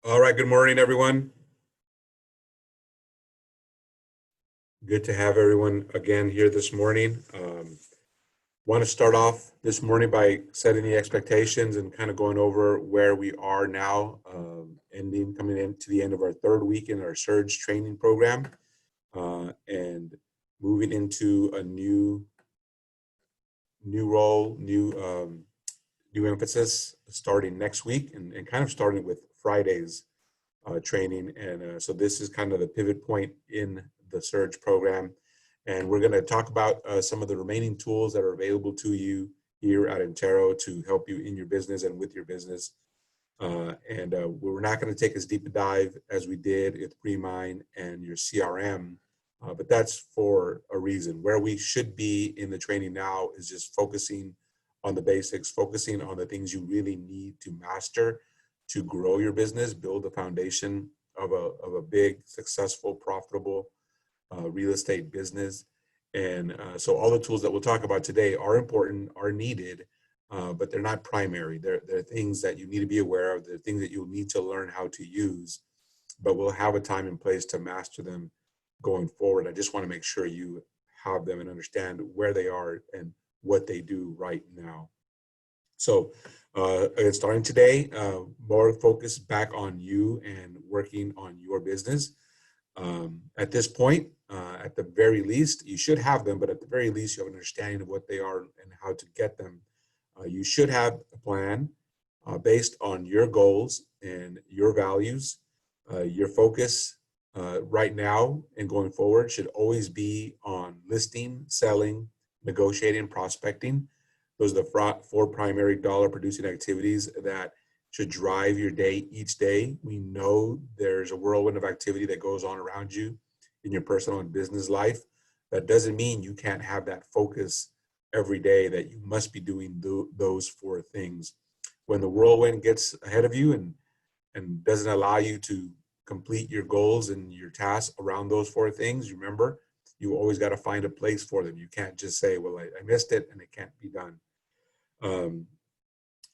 All right, good morning, everyone. Good to have everyone again here this morning. Want to start off this morning by setting the expectations and kind of going over where we are now, coming into the end of our third week in our Surge training program, and moving into a new role, new emphasis starting next week, and kind of starting with Friday's training. And so this is kind of the pivot point in the Surge program. And we're going to talk about some of the remaining tools that are available to you here at Intero to help you in your business and with your business. We're not going to take as deep a dive as we did with Premind and your CRM, but that's for a reason. Where we should be in the training now is just focusing on the basics, focusing on the things you really need to master to grow your business, build a foundation of a big, successful, profitable real estate business. And so all the tools that we'll talk about today are important, are needed, but they're not primary. They're things that you need to be aware of. They're things that you'll need to learn how to use, but we'll have a time and place to master them going forward. I just want to make sure you have them and understand where they are and what they do right now. So starting today, more focus back on you and working on your business. At this point, at the very least, you should have them, but at the very least, you have an understanding of what they are and how to get them. You should have a plan based on your goals and your values. Your focus right now and going forward should always be on listing, selling, negotiating, prospecting. Those are the four primary dollar producing activities that should drive your day each day. We know there's a whirlwind of activity that goes on around you in your personal and business life. That doesn't mean you can't have that focus every day, that you must be doing those four things. When the whirlwind gets ahead of you and doesn't allow you to complete your goals and your tasks around those four things, remember, you always got to find a place for them. You can't just say, well, I missed it and it can't be done.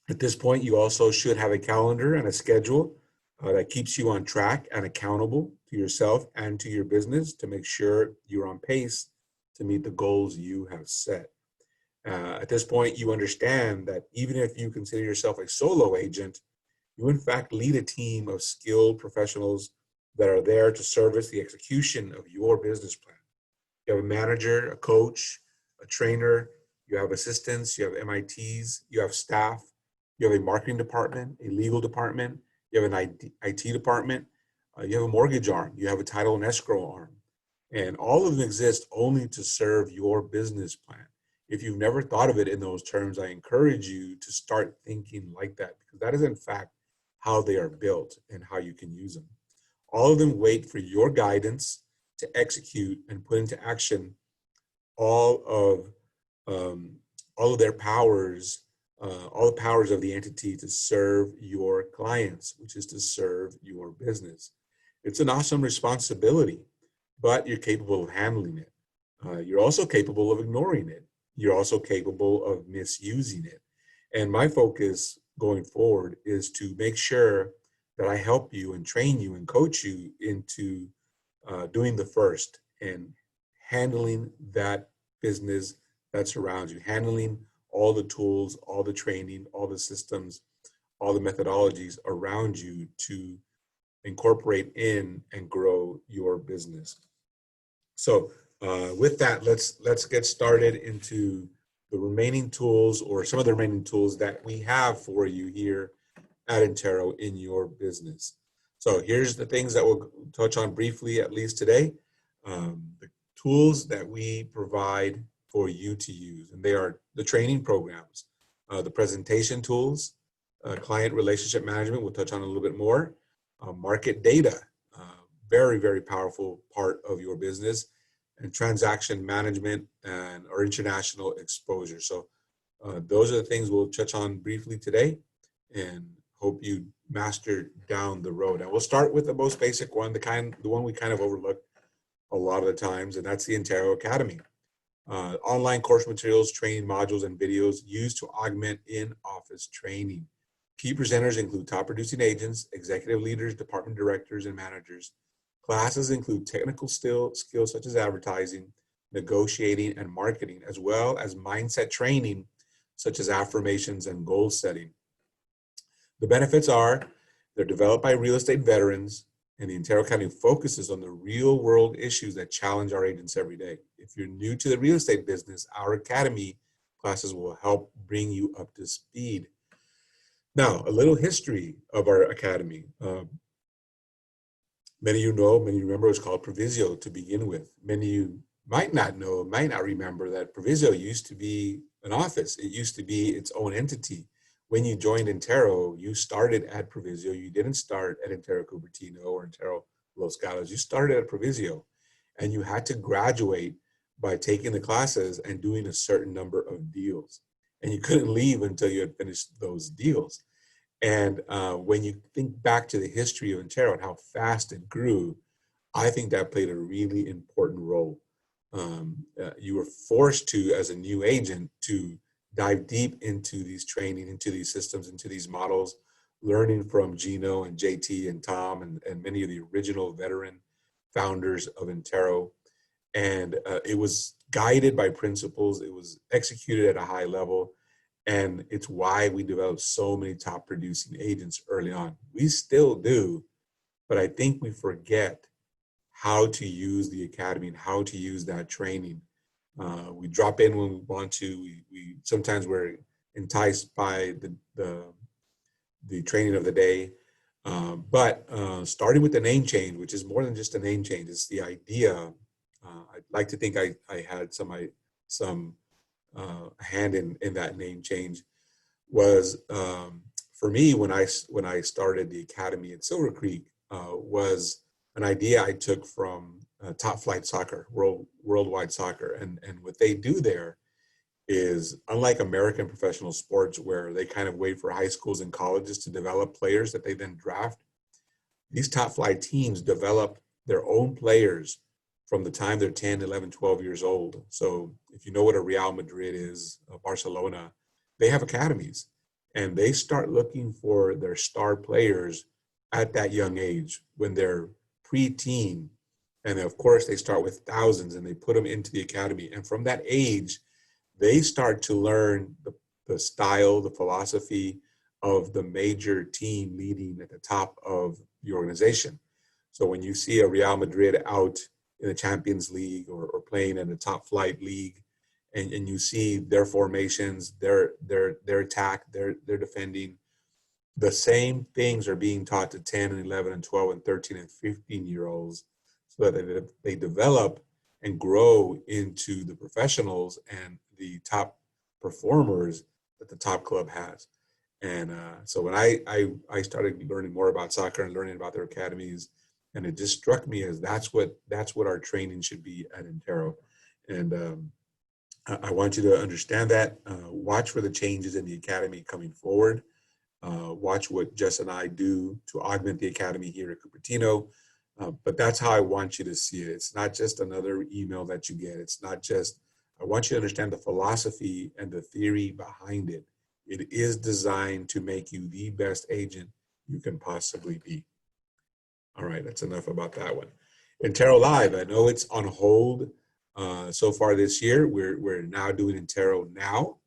At this point, you also should have a calendar and a schedule that keeps you on track and accountable to yourself and to your business to make sure you're on pace to meet the goals you have set. At this point, you understand that even if you consider yourself a solo agent, you in fact lead a team of skilled professionals that are there to service the execution of your business plan. You have a manager, a coach, a trainer, you have assistants, you have MITs, you have staff, you have a marketing department, a legal department, you have an IT department, you have a mortgage arm, you have a title and escrow arm. And all of them exist only to serve your business plan. If you've never thought of it in those terms, I encourage you to start thinking like that, because that is in fact how they are built and how you can use them. All of them wait for your guidance to execute and put into action all of their powers, all the powers of the entity to serve your clients, which is to serve your business. It's an awesome responsibility, but you're capable of handling it. You're also capable of ignoring it. You're also capable of misusing it. And my focus going forward is to make sure that I help you and train you and coach you into doing the first and handling that business that surrounds you, handling all the tools, all the training, all the systems, all the methodologies around you to incorporate in and grow your business. So with that, let's get started into the remaining tools, or some of the remaining tools that we have for you here at Intero in your business. So here's the things that we'll touch on briefly, at least today. The tools that we provide for you to use, and they are the training programs, the presentation tools, client relationship management, we'll touch on a little bit more, market data, very, very powerful part of your business, and transaction management and our international exposure. So those are the things we'll touch on briefly today and hope you master down the road. And we'll start with the most basic one, the one we kind of overlook a lot of the times, and that's the Intero Academy. Online course materials, training modules, and videos used to augment in-office training. Key presenters include top producing agents, executive leaders, department directors, and managers. Classes include technical skills such as advertising, negotiating, and marketing, as well as mindset training such as affirmations and goal setting. The benefits are they're developed by real estate veterans, and the Ontario Academy focuses on the real world issues that challenge our agents every day. If you're new to the real estate business, our Academy classes will help bring you up to speed. Now, a little history of our Academy. Many of you know, many of you remember it was called Provisio to begin with. Many of you might not know, might not remember that Provisio used to be an office. It used to be its own entity. When you joined Intero, you started at Provisio. You didn't start at Intero Cupertino or Intero Los Gatos. You started at Provisio, and you had to graduate by taking the classes and doing a certain number of deals. And you couldn't leave until you had finished those deals. And when you think back to the history of Intero and how fast it grew, I think that played a really important role. You were forced to, as a new agent, to dive deep into these training, into these systems, into these models, learning from Gino and JT and Tom and many of the original veteran founders of Intero. And it was guided by principles. It was executed at a high level. And it's why we developed so many top producing agents early on. We still do, but I think we forget how to use the Academy and how to use that training. We drop in when we want to. We sometimes we're enticed by the training of the day. But starting with the name change, which is more than just a name change, it's the idea. I'd like to think I had some hand in that name change. Was for me when I started the Academy at Silver Creek was an idea I took from Top Flight Soccer, worldwide soccer, and what they do there is, unlike American professional sports where they kind of wait for high schools and colleges to develop players that they then draft, these top flight teams develop their own players from the time they're 10, 11, 12 years old. So if you know what a Real Madrid is, Barcelona, they have academies, and they start looking for their star players at that young age when they're pre-teen. And of course, they start with thousands and they put them into the academy. And from that age, they start to learn the style, the philosophy of the major team leading at the top of the organization. So when you see a Real Madrid out in the Champions League or playing in a top flight league, and you see their formations, their attack, their defending, the same things are being taught to 10 and 11 and 12 and 13 and 15-year-olds so that they develop and grow into the professionals and the top performers that the top club has. And so when I started learning more about soccer and learning about their academies, and it just struck me as that's what our training should be at Intero. And I want you to understand that. Watch for the changes in the academy coming forward. Watch what Jess and I do to augment the academy here at Cupertino. But that's how I want you to see it. It's not just another email that you get. It's not just, I want you to understand the philosophy and the theory behind it. It is designed to make you the best agent you can possibly be. All right, that's enough about that one. Intero Live, I know it's on hold so far this year. We're now doing Intero Now.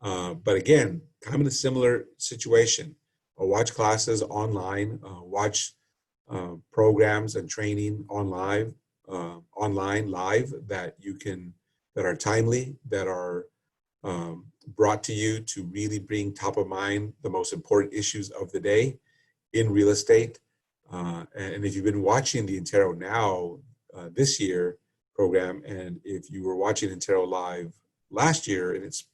But again, kind of a similar situation. Watch classes online, watch programs and training online live that are timely, that are brought to you to really bring top of mind the most important issues of the day in real estate. And if you've been watching the Intero Now this year program, and if you were watching Intero Live last year in its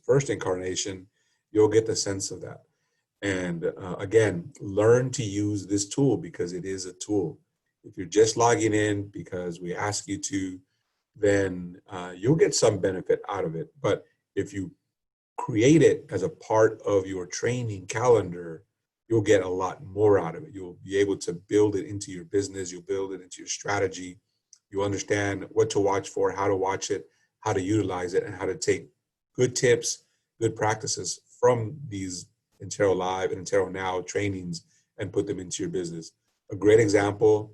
first incarnation, you'll get the sense of that. And again, learn to use this tool because it is a tool. If you're just logging in because we ask you to, then you'll get some benefit out of it. But if you create it as a part of your training calendar, you'll get a lot more out of it. You'll be able to build it into your business. You'll build it into your strategy. You'll understand what to watch for, how to watch it, how to utilize it, and how to take good tips, good practices from these Intero Live and Intero Now trainings and put them into your business. A great example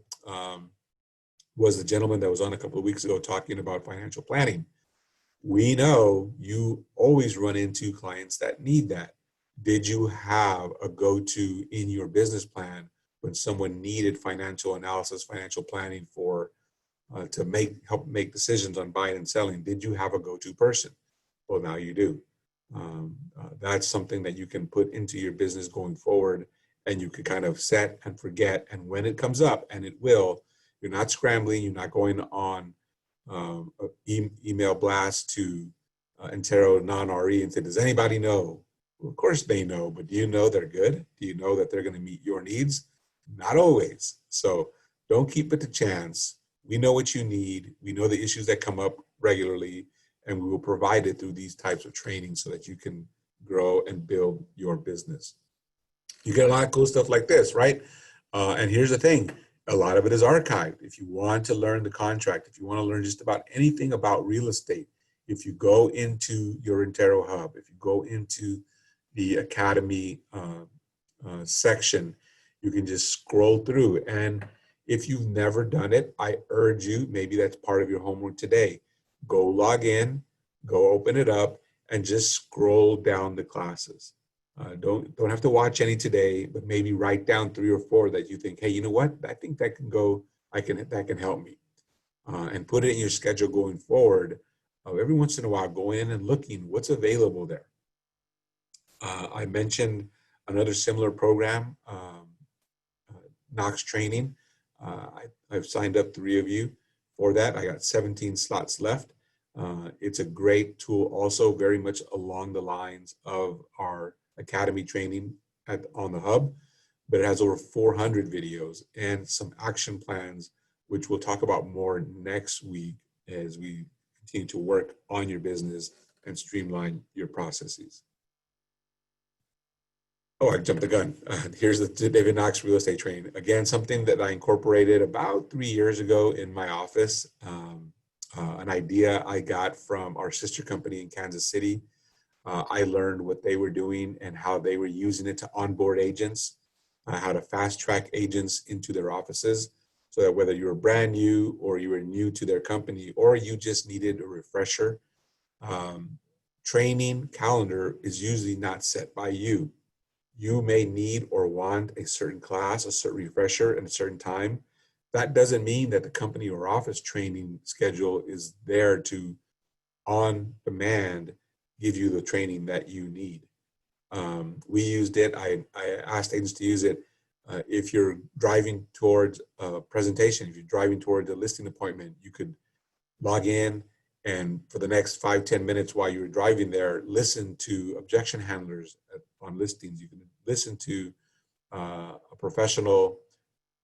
was the gentleman that was on a couple of weeks ago talking about financial planning. We know you always run into clients that need that. Did you have a go-to in your business plan when someone needed financial analysis, financial planning for to help make decisions on buying and selling? Did you have a go-to person? Well, now you do. That's something that you can put into your business going forward, and you can kind of set and forget. And when it comes up, and it will, you're not scrambling. You're not going on email blast to Intero non-RE and say, does anybody know? Well, of course they know, but do you know they're good? Do you know that they're going to meet your needs? Not always. So don't keep it to chance. We know what you need. We know the issues that come up regularly, and we will provide it through these types of training so that you can grow and build your business. You get a lot of cool stuff like this, right? And here's the thing. A lot of it is archived. If you want to learn the contract, if you want to learn just about anything about real estate, if you go into your Intero Hub, if you go into the Academy section, you can just scroll through. And if you've never done it, I urge you, maybe that's part of your homework today. Go log in, go open it up, and just scroll down the classes. Don't have to watch any today, but maybe write down 3 or 4 that you think, hey, you know what? I think that can go. That can help me, and put it in your schedule going forward. Every once in a while, go in and looking what's available there. I mentioned another similar program, Knox Training. I've signed up 3 of you for that. I got 17 slots left. It's a great tool, also very much along the lines of our Academy training on the Hub, but it has over 400 videos and some action plans, which we'll talk about more next week as we continue to work on your business and streamline your processes. Oh, I jumped the gun. Here's the David Knox real estate training. Again, something that I incorporated about 3 years ago in my office. An idea I got from our sister company in Kansas City. I learned what they were doing and how they were using it to onboard agents, how to fast track agents into their offices, so that whether you were brand new or you were new to their company or you just needed a refresher, training calendar is usually not set by you. You may need or want a certain class, a certain refresher at a certain time. That doesn't mean that the company or office training schedule is there to, on demand, give you the training that you need. We used it. I asked agents to use it. If you're driving towards a presentation, if you're driving towards a listing appointment, you could log in and for the next 5-10 minutes while you're driving there, listen to objection handlers on listings. You can listen to a professional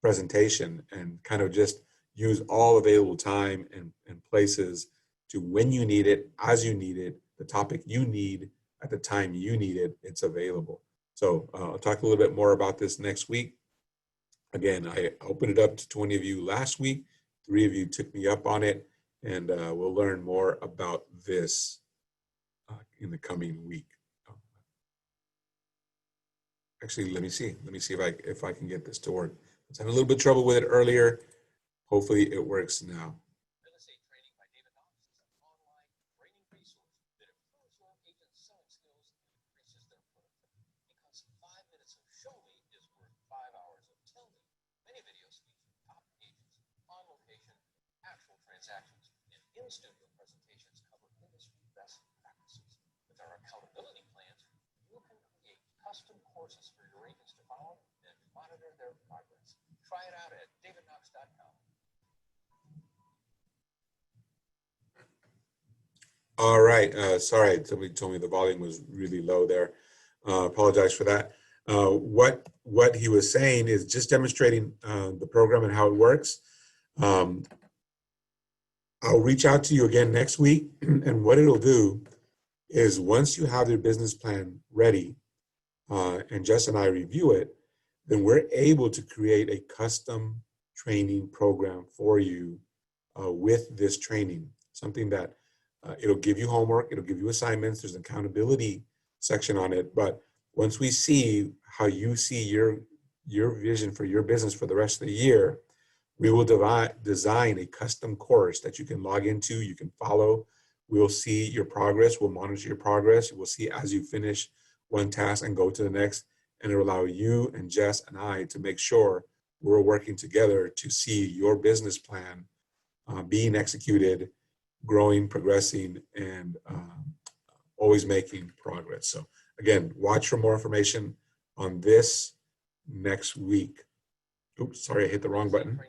presentation and kind of just use all available time and places to when you need it, as you need it, the topic you need at the time you need it, it's available. So I'll talk a little bit more about this next week. Again, I opened it up to 20 of you last week. 3 of you took me up on it, and we'll learn more about this in the coming week. Actually, let me see if I can get this to work. I was having a little bit of trouble with it earlier. Hopefully it works now. Real Estate Training by David Knox is an online training resource that improves your agent's selling skills and increases their productivity. Because 5 minutes of show me is worth 5 hours of tell me. Many videos feature top agents, on location, actual transactions, and in-studio presentations cover industry best practices. With our accountability plans, you can create custom courses for your agents to follow and monitor their progress. Try it out at davidknox.com. All right. Sorry, somebody told me the volume was really low there. Apologize for that. What he was saying is just demonstrating the program and how it works. I'll reach out to you again next week, and what it'll do is once you have your business plan ready, and Jess and I review it, then we're able to create a custom training program for you with this training, something that it'll give you homework, it'll give you assignments, there's an accountability section on it, but Once we see how you see your vision for your business for the rest of the year, we will design a custom course that you can log into, you can follow. We'll see your progress, we'll monitor your progress. We'll see as you finish one task and go to the next, and it'll allow you and Jess and I to make sure we're working together to see your business plan being executed, growing, progressing, and always making progress. So again, watch for more information on this next week. Oops, sorry, I hit the wrong button.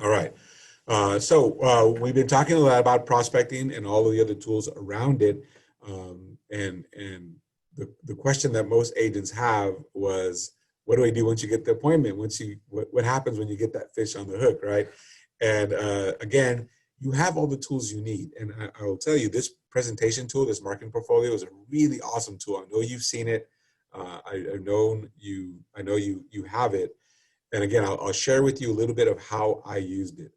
All right. So we've been talking a lot about prospecting and all of the other tools around it. And the question that most agents have was, what do I do once you get the appointment? What happens when you get that fish on the hook, right? And again, you have all the tools you need. And I will tell you, this presentation tool, this marketing portfolio, is a really awesome tool. I know you've seen it. I know you have it. And again, I'll share with you a little bit of how I used it.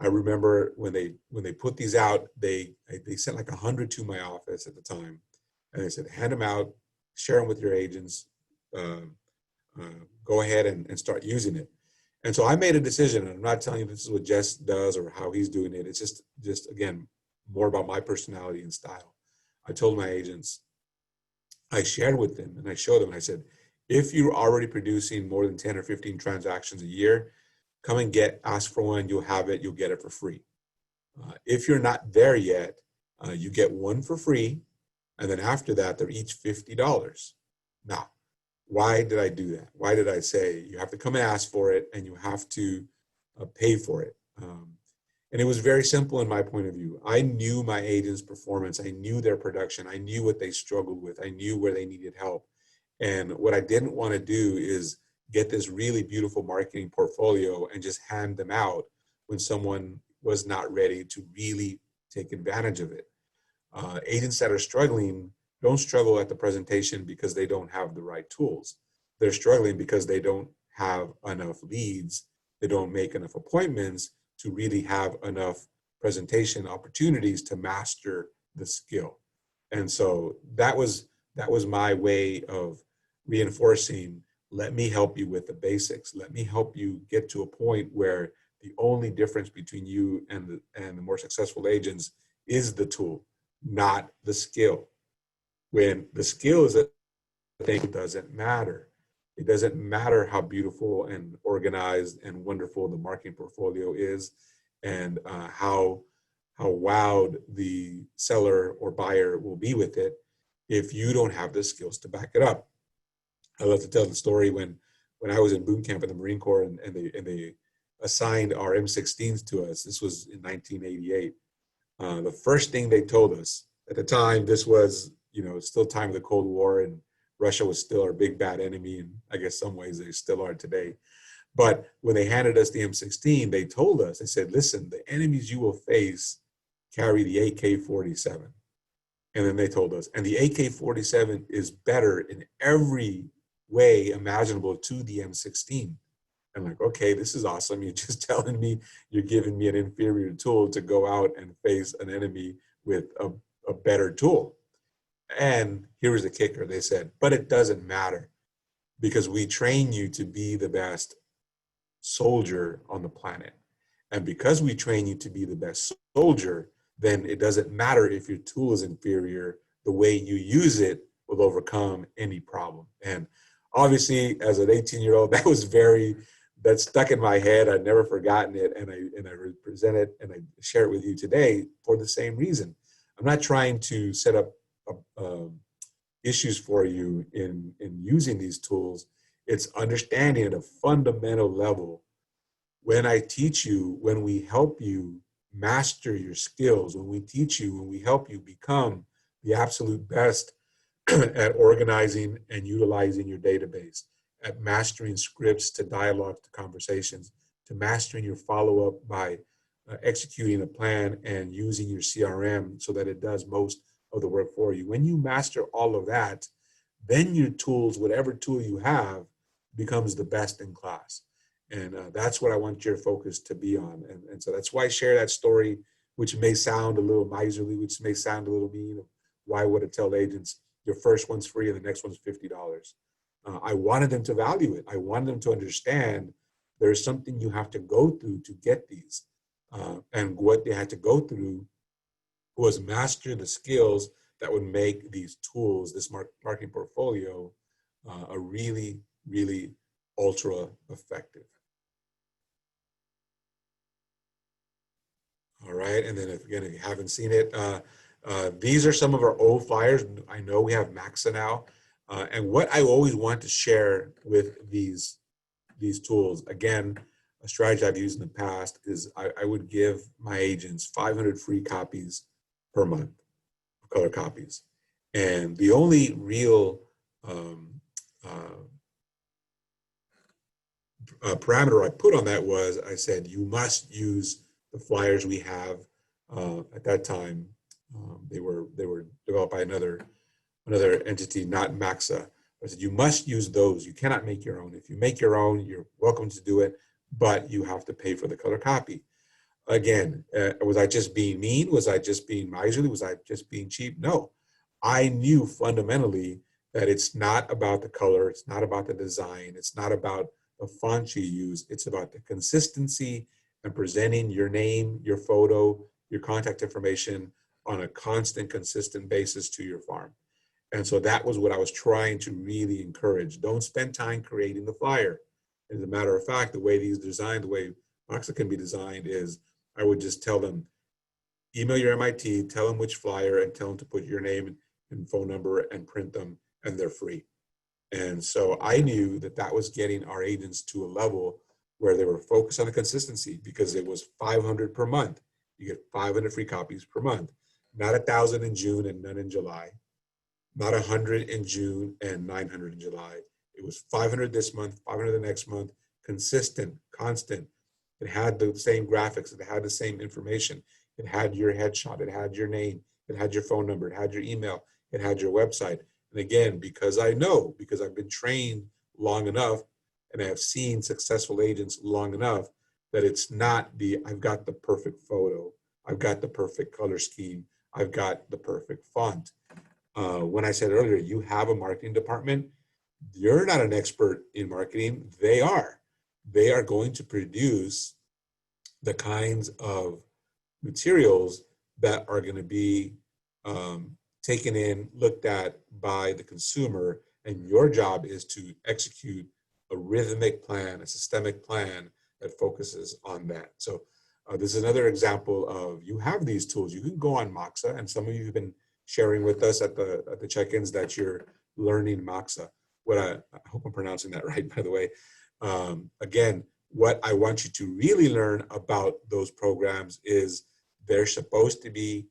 I remember when they put these out, they sent like 100 to my office at the time, and they said, hand them out, share them with your agents, go ahead and start using it. And so I made a decision, and I'm not telling you this is what Jess does or how he's doing it. It's just again, more about my personality and style. I told my agents, I shared with them and I showed them, and I said, if you're already producing more than 10 or 15 transactions a year, come and ask for one, you'll have it, you'll get it for free. If you're not there yet, you get one for free, and then after that, they're each $50. Now, why did I do that? Why did I say you have to come and ask for it, and you have to pay for it? And it was very simple in my point of view. I knew my agents' performance. I knew their production. I knew what they struggled with. I knew where they needed help. And what I didn't want to do is get this really beautiful marketing portfolio and just hand them out when someone was not ready to really take advantage of it. Agents that are struggling don't struggle at the presentation because they don't have the right tools. They're struggling because they don't have enough leads. They don't make enough appointments to really have enough presentation opportunities to master the skill. And so that was my way of reinforcing, let me help you with the basics. Let me help you get to a point where the only difference between you and the more successful agents is the tool, not the skill. When the skill is a thing, it doesn't matter. It doesn't matter how beautiful and organized and wonderful the marketing portfolio is, and how wowed the seller or buyer will be with it if you don't have the skills to back it up. I love to tell the story when I was in boot camp in the Marine Corps, and they assigned our M16s to us. This was in 1988. The first thing they told us at the time, this was, still time of the Cold War, and Russia was still our big bad enemy, and I guess some ways they still are today. But when they handed us the M16, they told us, they said, listen, the enemies you will face carry the AK-47. And then they told us, and the AK-47 is better in every way imaginable to the M16. I'm like, okay, this is awesome. You're just telling me you're giving me an inferior tool to go out and face an enemy with a better tool. And here was the kicker. They said, but it doesn't matter, because we train you to be the best soldier on the planet. And because we train you to be the best soldier, then it doesn't matter if your tool is inferior. The way you use it will overcome any problem. And obviously, as an 18-year-old, that stuck in my head. I'd never forgotten it, and I present it and I share it with you today for the same reason. I'm not trying to set up issues for you in using these tools. It's understanding at a fundamental level. When I teach you, when we help you master your skills, when we help you become the absolute best at organizing and utilizing your database, at mastering scripts to dialogue to conversations, to mastering your follow-up by executing a plan and using your CRM so that it does most of the work for you. When you master all of that, then your tools, whatever tool you have, becomes the best in class. And that's what I want your focus to be on. And so that's why I share that story, which may sound a little miserly, which may sound a little mean. Why would I tell agents your first one's free and the next one's $50? I wanted them to value it. I wanted them to understand there's something you have to go through to get these. And what they had to go through was master the skills that would make these tools, this marketing portfolio, a really, really ultra effective. All right, and then if you haven't seen it, these are some of our old flyers. I know we have Maxa now, and what I always want to share with these tools, again, a strategy I've used in the past is I would give my agents 500 free copies per month, color copies, and the only real uh, parameter I put on that was I said you must use the flyers we have. At that time, they were developed by another entity, not Maxa. I said you must use those. You cannot make your own. If you make your own, you're welcome to do it, but you have to pay for the color copy. Again, was I just being mean? Was I just being miserly? Was I just being cheap? No, I knew fundamentally that it's not about the color, it's not about the design, it's not about the font you use, it's about the consistency and presenting your name, your photo, your contact information on a constant, consistent basis to your farm. And so that was what I was trying to really encourage. Don't spend time creating the flyer. As a matter of fact, the way these designed, the way Moxa can be designed is I would just tell them, email your MIT, tell them which flyer, and tell them to put your name and phone number and print them, and they're free. And so I knew that that was getting our agents to a level where they were focused on the consistency because it was 500 per month. You get 500 free copies per month, not 1,000 in June and none in July, not 100 in June and 900 in July. It was 500 this month, 500 the next month, consistent, constant. It had the same graphics, it had the same information. It had your headshot, it had your name, it had your phone number, it had your email, it had your website. And again, because I know, because I've been trained long enough and I have seen successful agents long enough that it's not I've got the perfect photo, I've got the perfect color scheme, I've got the perfect font. When I said earlier, you have a marketing department, you're not an expert in marketing, they are. They are going to produce the kinds of materials that are going to be taken in, looked at by the consumer, and your job is to execute a rhythmic plan, a systemic plan that focuses on that. So this is another example of you have these tools. You can go on Moxa, and some of you have been sharing with us at the check-ins that you're learning Moxa. I hope I'm pronouncing that right, by the way. Again, what I want you to really learn about those programs is they're supposed to be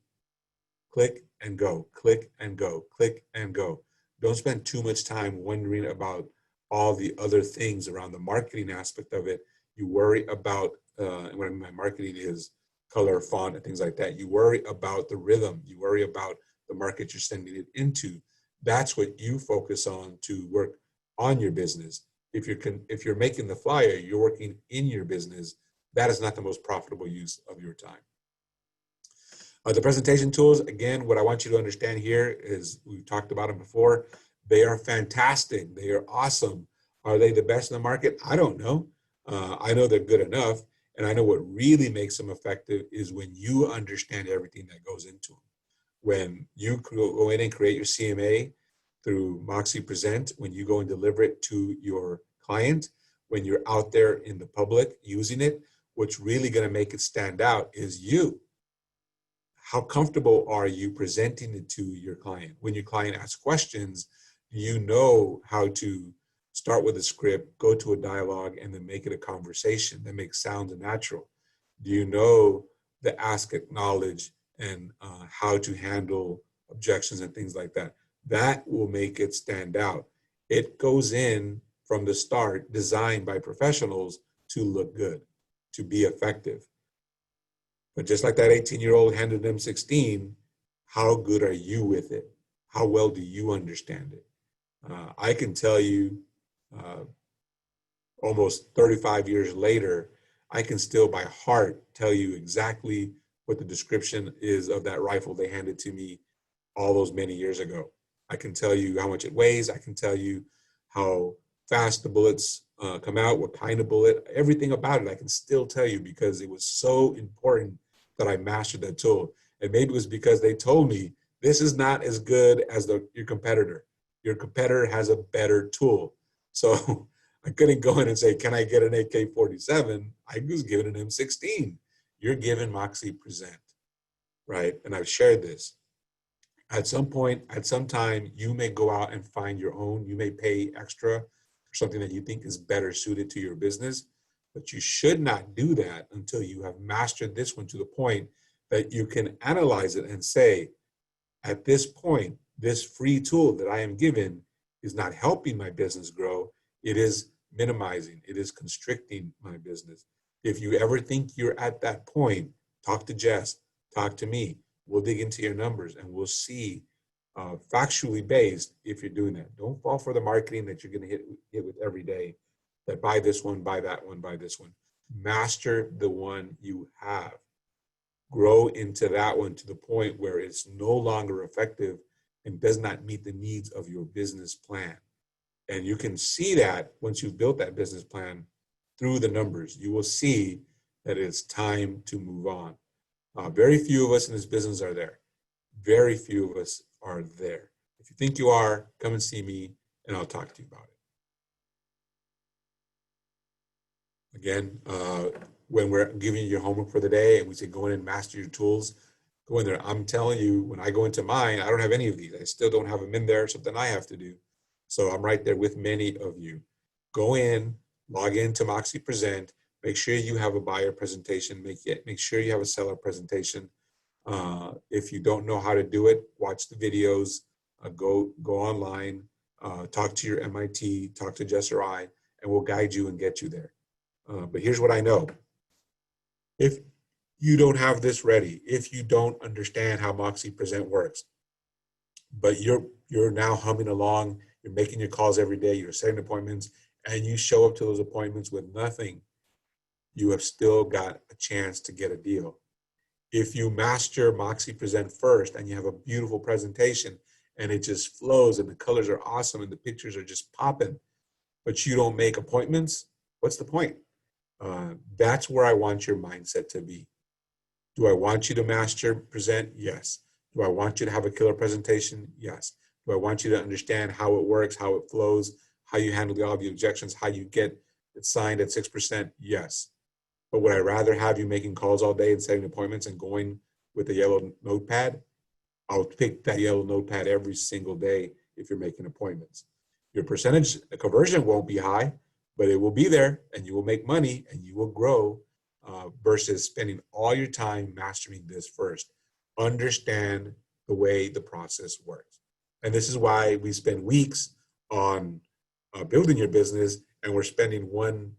click and go, click and go, click and go. Don't spend too much time wondering about all the other things around the marketing aspect of it. You worry about, and what I mean by marketing is color, font, and things like that. You worry about the rhythm. You worry about the market you're sending it into. That's what you focus on to work on your business. If you're making the flyer, you're working in your business. That is not the most profitable use of your time. The presentation tools, again, what I want you to understand here is we've talked about them before. They are fantastic. They are awesome. Are they the best in the market? I don't know. I know they're good enough. And I know what really makes them effective is when you understand everything that goes into them. When you go in and create your CMA through Moxie Present, when you go and deliver it to your client, when you're out there in the public using it, what's really going to make it stand out is you. How comfortable are you presenting it to your client? When your client asks questions, you know how to start with a script, go to a dialogue, and then make it a conversation that makes sound natural. Do you know the ask, acknowledge, and how to handle objections and things like that? That will make it stand out. It goes in from the start, designed by professionals to look good, to be effective. But just like that 18-year-old handed them 16, how good are you with it? How well do you understand it? I can tell you almost 35 years later, I can still by heart tell you exactly what the description is of that rifle they handed to me all those many years ago. I can tell you how much it weighs. I can tell you how fast the bullets come out, what kind of bullet, everything about it. I can still tell you because it was so important that I mastered that tool. And maybe it was because they told me this is not as good as your competitor. Your competitor has a better tool. So I couldn't go in and say, can I get an AK-47? I was given an M16. You're given Moxie Present, right? And I've shared this. At some point, at some time, you may go out and find your own. You may pay extra for something that you think is better suited to your business, but you should not do that until you have mastered this one to the point that you can analyze it and say, at this point, this free tool that I am given is not helping my business grow. It is minimizing, it is constricting my business. If you ever think you're at that point, talk to Jess, talk to me. We'll dig into your numbers and we'll see factually based if you're doing that. Don't fall for the marketing that you're going to hit with every day, that buy this one, buy that one, buy this one. Master the one you have. Grow into that one to the point where it's no longer effective and does not meet the needs of your business plan. And you can see that once you've built that business plan through the numbers, you will see that it's time to move on. Very few of us in this business are there. Very few of us are there. If you think you are, come and see me and I'll talk to you about it. Again, when we're giving you your homework for the day and we say go in and master your tools, go in there. I'm telling you, when I go into mine, I don't have any of these. I still don't have them in there, something I have to do. So I'm right there with many of you. Go in, log into Moxie Present, make sure you have a buyer presentation, make sure you have a seller presentation. If you don't know how to do it, watch the videos, go online, talk to your MIT, talk to Jess or I, and we'll guide you and get you there. But here's what I know. If you don't have this ready, if you don't understand how Moxie Present works, but you're now humming along, you're making your calls every day, you're setting appointments, and you show up to those appointments with nothing, you have still got a chance to get a deal. If you master Moxie Present first and you have a beautiful presentation and it just flows and the colors are awesome and the pictures are just popping, but you don't make appointments, what's the point? That's where I want your mindset to be. Do I want you to master Present? Yes. Do I want you to have a killer presentation? Yes. Do I want you to understand how it works, how it flows, how you handle all the objections, how you get it signed at 6%? Yes. But would I rather have you making calls all day and setting appointments and going with a yellow notepad? I'll pick that yellow notepad every single day if you're making appointments. Your percentage conversion won't be high, but it will be there and you will make money and you will grow versus spending all your time mastering this first. Understand the way the process works. And this is why we spend weeks on building your business and we're spending one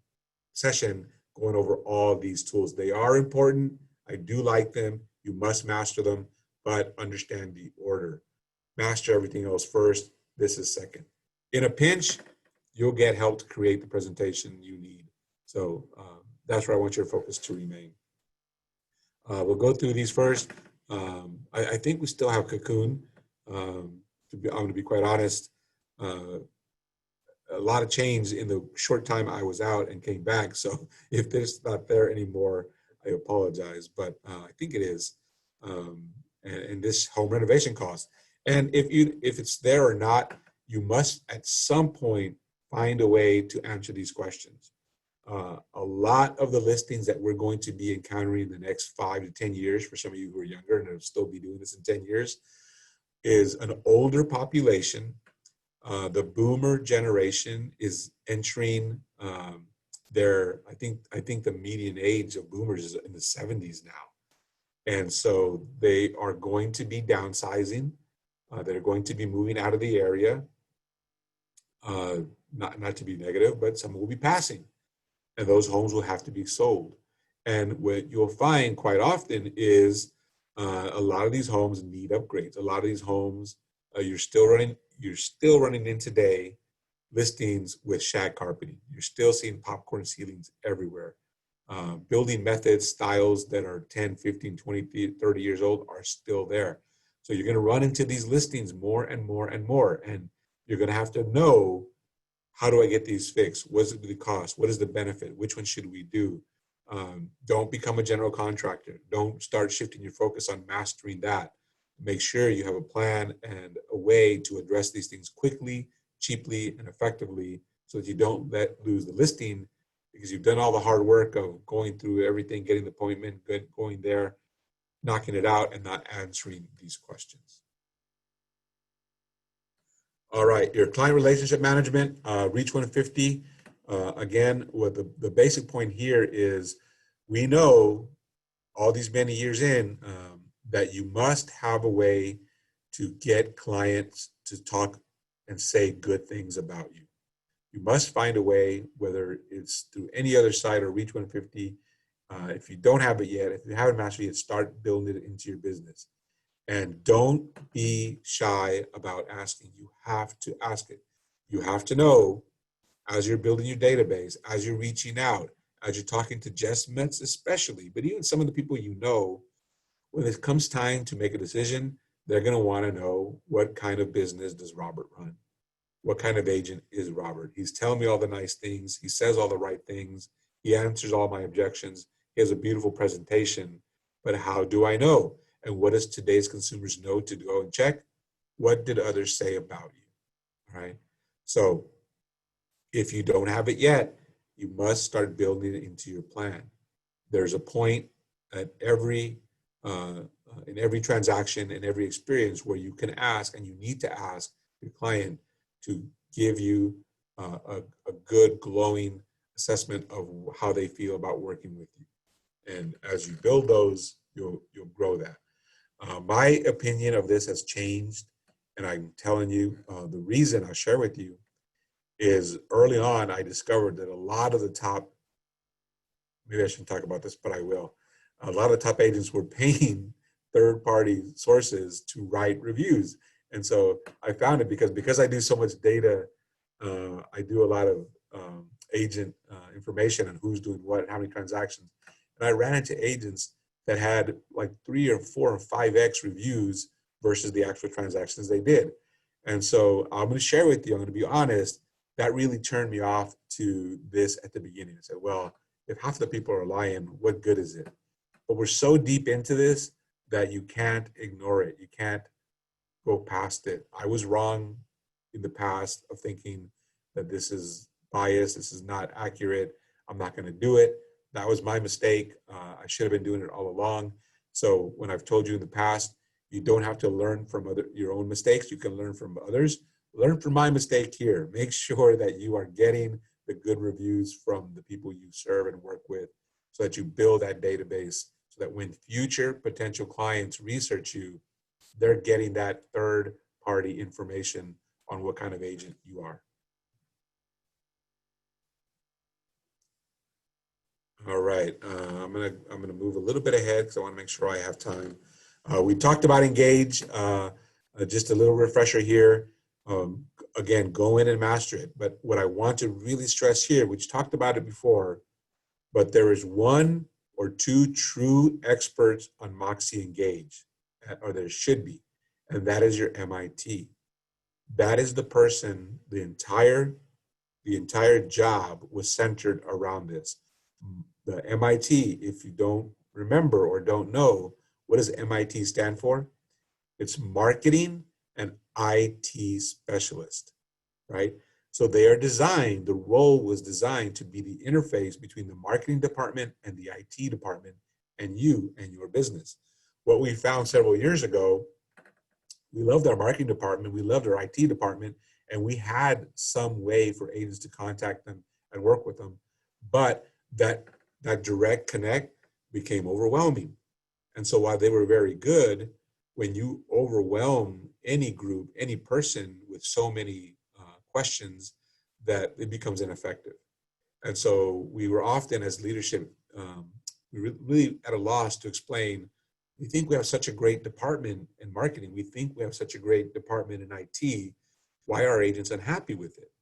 session going over all these tools. They are important. I do like them. You must master them, but understand the order. Master everything else first. This is second. In a pinch, you'll get help to create the presentation you need. So that's where I want your focus to remain. We'll go through these first. I think we still have Cocoon. I'm going to be quite honest. A lot of change in the short time I was out and came back. So if it's not there anymore, I apologize, but I think it is. And this home renovation cost. And if it's there or not, you must at some point find a way to answer these questions. A lot of the listings that we're going to be encountering in the next 5 to 10 years, for some of you who are younger and will still be doing this in 10 years, is an older population. The boomer generation is entering I think the median age of boomers is in the 70s now. And so they are going to be downsizing. They're going to be moving out of the area. Not to be negative, but some will be passing. And those homes will have to be sold. And what you'll find quite often is a lot of these homes need upgrades. A lot of these homes you're still running in today listings with shag carpeting. You're still seeing popcorn ceilings everywhere. Building methods, styles that are 10, 15, 20, 30 years old are still there. So you're going to run into these listings more and more and more. And you're going to have to know, how do I get these fixed? What is the cost? What is the benefit? Which one should we do? Don't become a general contractor. Don't start shifting your focus on mastering that. Make sure you have a plan and a way to address these things quickly, cheaply, and effectively so that you don't lose the listing because you've done all the hard work of going through everything, getting the appointment, going there, knocking it out, and not answering these questions. All right, your client relationship management, Reach 150. Again, what the basic point here is we know all these many years in that you must have a way to get clients to talk and say good things about you. You must find a way, whether it's through any other site or Reach 150. If you don't have it yet, if you haven't mastered it yet, start building it into your business. And don't be shy about asking. You have to ask it. You have to know as you're building your database, as you're reaching out, as you're talking to just Mets especially, but even some of the people you know, when it comes time to make a decision, they're going to want to know, what kind of business does Robert run? What kind of agent is Robert? He's telling me all the nice things. He says all the right things. He answers all my objections. He has a beautiful presentation. But how do I know? And what does today's consumers know to go and check? What did others say about you? All right. So if you don't have it yet, you must start building it into your plan. There's a point at in every transaction, in every experience, where you can ask, and you need to ask your client to give you a good, glowing assessment of how they feel about working with you. And as you build those, you'll grow that. My opinion of this has changed, and I'm telling you, the reason I'll share with you is early on, I discovered that a lot of the top, maybe I shouldn't talk about this, but I will. A lot of the top agents were paying third-party sources to write reviews. And so I found it because I do so much data, I do a lot of agent information on who's doing what, how many transactions. And I ran into agents that had like 3 or 4 or 5x reviews versus the actual transactions they did. And so I'm going to share with you, I'm going to be honest, that really turned me off to this at the beginning. I said, well, if half the people are lying, what good is it? But we're so deep into this that you can't ignore it. You can't go past it. I was wrong in the past of thinking that this is biased, this is not accurate, I'm not going to do it. That was my mistake. I should have been doing it all along. So when I've told you in the past, you don't have to learn from your own mistakes. You can learn from others. Learn from my mistake here. Make sure that you are getting the good reviews from the people you serve and work with so that you build that database so that when future potential clients research you, they're getting that third party information on what kind of agent you are. All right, I'm gonna move a little bit ahead because I want to make sure I have time. We talked about engage. Just a little refresher here. Again, go in and master it. But what I want to really stress here, we talked about it before, but there is one or two true experts on Moxie Engage, or there should be, and that is your MIT. That is the person. The entire job was centered around this. The MIT, if you don't remember or don't know, what does MIT stand for? It's marketing and IT specialist, right? So they are designed, the role was designed to be the interface between the marketing department and the IT department and you and your business. What we found several years ago, we loved our marketing department, we loved our IT department, and we had some way for agents to contact them and work with them. But that direct connect became overwhelming. And so while they were very good, when you overwhelm any group, any person with so many questions, that it becomes ineffective. And so we were often, as leadership, we were really at a loss to explain, we think we have such a great department in marketing, we think we have such a great department in IT, why are agents unhappy with it?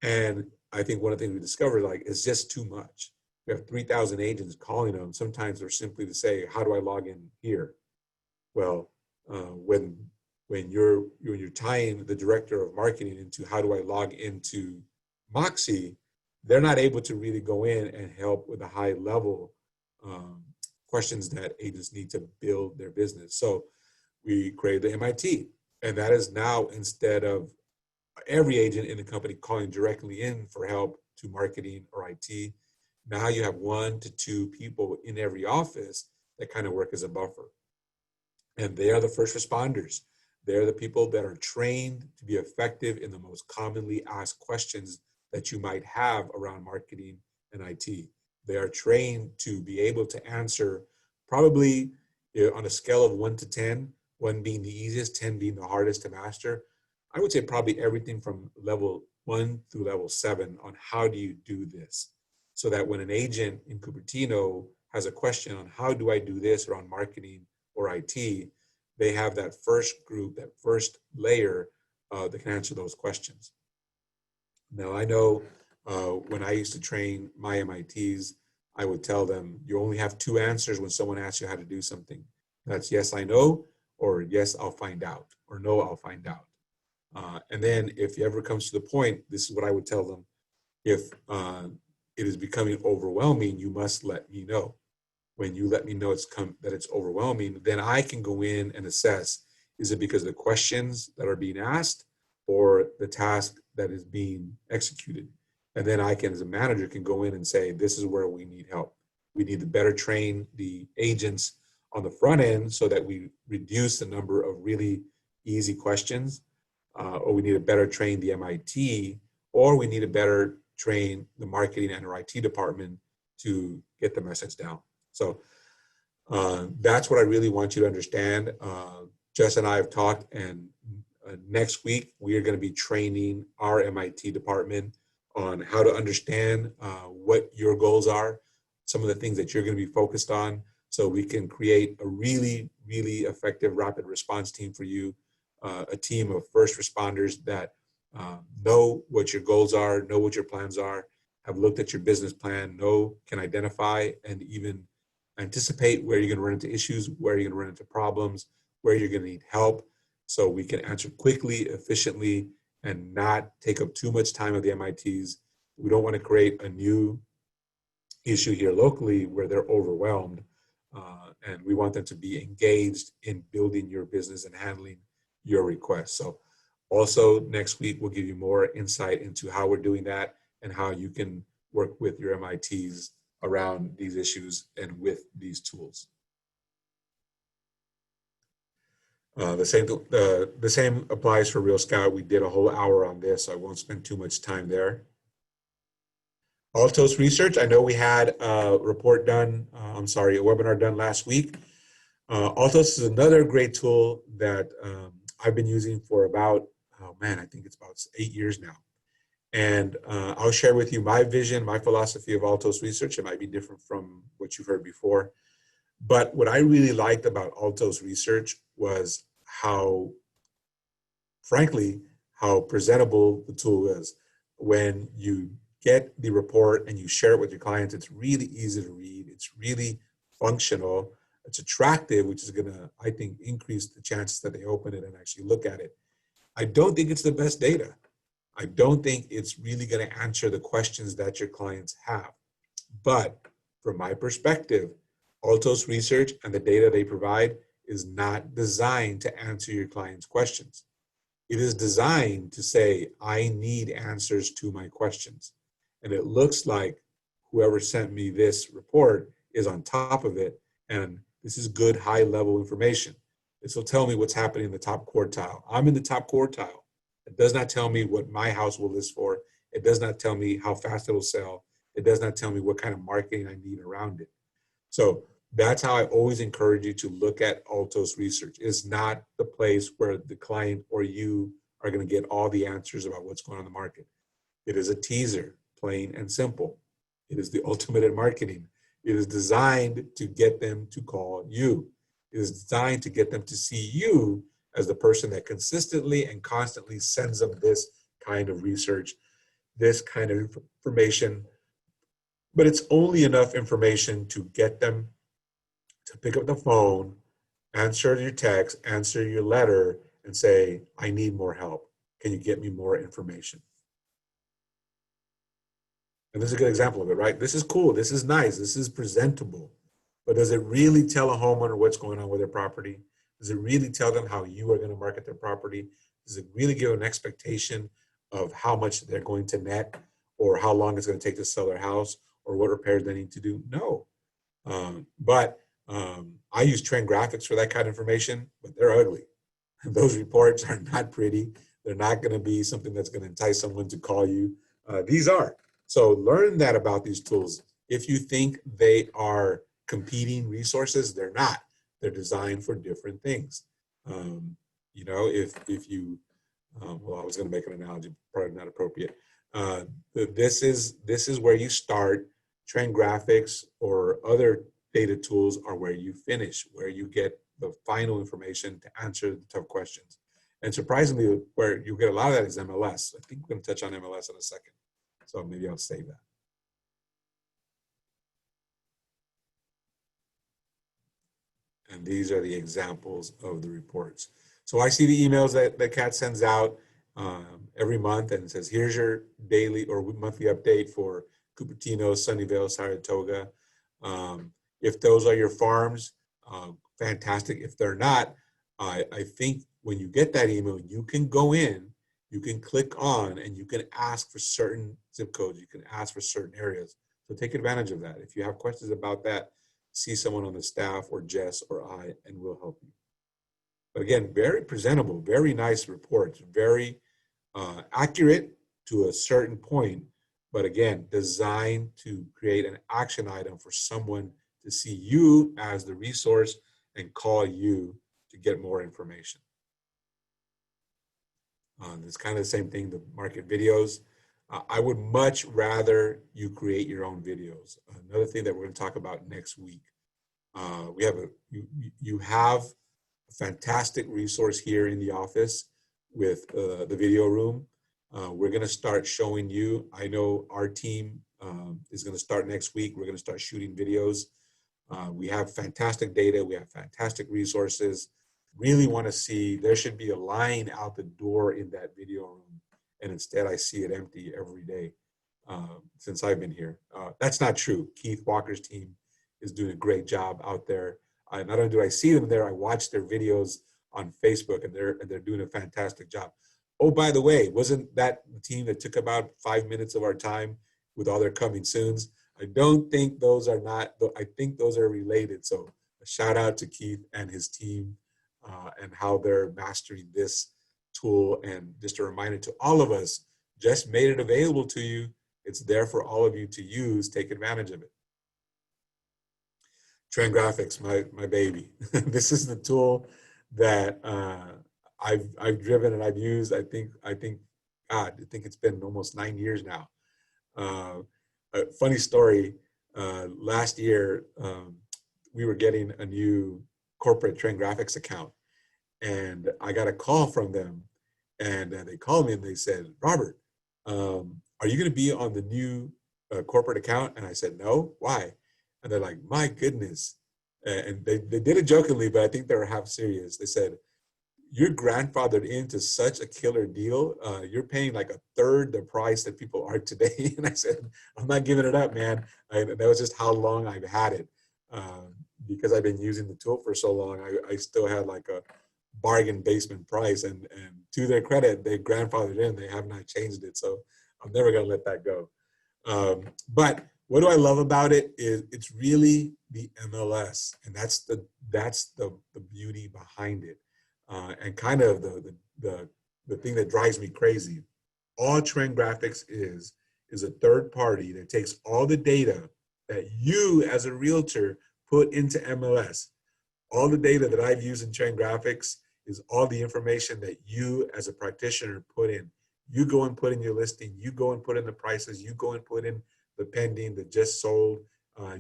And I think one of the things we discovered, like, it's just too much. We have 3,000 agents calling them. Sometimes they're simply to say, how do I log in here? Well, when you're tying the director of marketing into how do I log into Moxie, they're not able to really go in and help with the high level um, questions that agents need to build their business. So we created the MIT, and that is now, instead of every agent in the company calling directly in for help to marketing or IT, now you have 1 to 2 people in every office that kind of work as a buffer. And they are the first responders. They're the people that are trained to be effective in the most commonly asked questions that you might have around marketing and IT. They are trained to be able to answer, probably, on a scale of 1 to 10, 1 being the easiest, 10 being the hardest to master. I would say probably everything from level 1 through level 7 on how do you do this. So that when an agent in Cupertino has a question on how do I do this around marketing or IT, they have that first group, that first layer that can answer those questions. Now, I know when I used to train my MITs, I would tell them you only have 2 answers when someone asks you how to do something. That's yes, I know, or yes, I'll find out, or no, I'll find out. And then if it ever comes to the point, this is what I would tell them: if it is becoming overwhelming, you must let me know. When you let me know that it's overwhelming, then I can go in and assess, is it because of the questions that are being asked or the task that is being executed? And then I can, as a manager, can go in and say, this is where we need help. We need to better train the agents on the front end so that we reduce the number of really easy questions, or we need to better train the MIT, or we need to better train the marketing and our IT department to get the message down. So that's what I really want you to understand. Jess and I have talked, and next week we are going to be training our MIT department on how to understand what your goals are, some of the things that you're going to be focused on, so we can create a really, really effective rapid response team for you, a team of first responders that know what your goals are, know what your plans are, have looked at your business plan, can identify and even anticipate where you're going to run into issues, where you're going to run into problems, where you're going to need help, so we can answer quickly, efficiently, and not take up too much time of the MITs. We don't want to create a new issue here locally where they're overwhelmed, and we want them to be engaged in building your business and handling your requests. So also next week, we'll give you more insight into how we're doing that and how you can work with your MITs around these issues and with these tools. The same applies for Real Scout. We did a whole hour on this, so I won't spend too much time there. Altos Research, I know we had a report done, a webinar done last week. Altos is another great tool that I've been using for about, I think it's about 8 years now. And I'll share with you my vision, my philosophy of Altos Research. It might be different from what you've heard before. But what I really liked about Altos Research was frankly, how presentable the tool is. When you get the report and you share it with your clients, it's really easy to read. It's really functional. It's attractive, which is going to, I think, increase the chances that they open it and actually look at it. I don't think it's the best data. I don't think it's really going to answer the questions that your clients have. But from my perspective, Altos Research and the data they provide is not designed to answer your client's questions. It is designed to say, I need answers to my questions. And it looks like whoever sent me this report is on top of it. And this is good high-level information. This will tell me what's happening in the top quartile. I'm in the top quartile. It does not tell me what my house will list for. It does not tell me how fast it will sell. It does not tell me what kind of marketing I need around it. So that's how I always encourage you to look at Altos Research. It's not the place where the client or you are going to get all the answers about what's going on in the market. It is a teaser, plain and simple. It is the ultimate in marketing. It is designed to get them to call you. It is designed to get them to see you as the person that consistently and constantly sends them this kind of research this kind of information, but it's only enough information to get them to pick up the phone, answer your text, answer your letter, and say, I need more help. Can you get me more information? And this is a good example of it, right? This is cool. This is nice. This is presentable. But does it really tell a homeowner what's going on with their property? Does it really tell them how you are going to market their property? Does it really give an expectation of how much they're going to net, or how long it's going to take to sell their house, or what repairs they need to do? No. But I use trend graphics for that kind of information, but they're ugly. Those reports are not pretty. They're not going to be something that's going to entice someone to call you. These are. So learn that about these tools. If you think they are competing resources, they're not. They're designed for different things. You know, if you, well, I was going to make an analogy, probably not appropriate. This is where you start. Trend graphics or other data tools are where you finish, where you get the final information to answer the tough questions. And surprisingly, where you get a lot of that is MLS. I think we're going to touch on MLS in a second. So maybe I'll save that. And these are the examples of the reports. So I see the emails that Kat sends out every month, and it says, here's your daily or monthly update for Cupertino, Sunnyvale, Saratoga. If those are your farms, fantastic. If they're not, I think when you get that email, you can go in, you can click on, and you can ask for certain zip codes. You can ask for certain areas. So take advantage of that. If you have questions about that, see someone on the staff or Jess or I, and we'll help you. But again, very presentable, very nice reports, very accurate to a certain point, but again, designed to create an action item for someone to see you as the resource and call you to get more information. It's kind of the same thing, the market videos. I would much rather you create your own videos. Another thing that we're going to talk about next week. You have a fantastic resource here in the office with the video room. We're going to start showing you. I know our team is going to start next week. We're going to start shooting videos. We have fantastic data. We have fantastic resources. Really want to see, there should be a line out the door in that video room. And instead I see it empty every day since I've been here. That's not true. Keith Walker's team is doing a great job out there. Not only do I see them there, I watch their videos on Facebook, and they're doing a fantastic job. Oh, by the way, wasn't that the team that took about 5 minutes of our time with all their coming soons? I don't think those are not, I think those are related. So a shout out to Keith and his team and how they're mastering this tool. And just a reminder to all of us, just made it available to you. It's there for all of you to use. Take advantage of it. Trend graphics, my baby. This is the tool that I've driven and I've used. I think it's been almost 9 years now. A funny story. Last year, we were getting a new corporate trend graphics account, and I got a call from them, and they called me and they said, Robert, are you going to be on the new corporate account? And I said, no. Why? And they're like, my goodness. And they did it jokingly, but I think they were half serious. They said, you're grandfathered into such a killer deal. You're paying like a third the price that people are today. And I said, I'm not giving it up, man. That was just how long I've had it. Because I've been using the tool for so long, I still had like a bargain basement price. And to their credit, they grandfathered in. They have not changed it. So I'm never going to let that go. But what do I love about it is it's really the MLS, and that's the beauty behind it, and kind of the thing that drives me crazy. All Trend Graphics is a third party that takes all the data that you as a realtor put into MLS. All the data that I've used in Trend Graphics is all the information that you as a practitioner put in. You go and put in your listing, you go and put in the prices, you go and put in the pending, the just sold,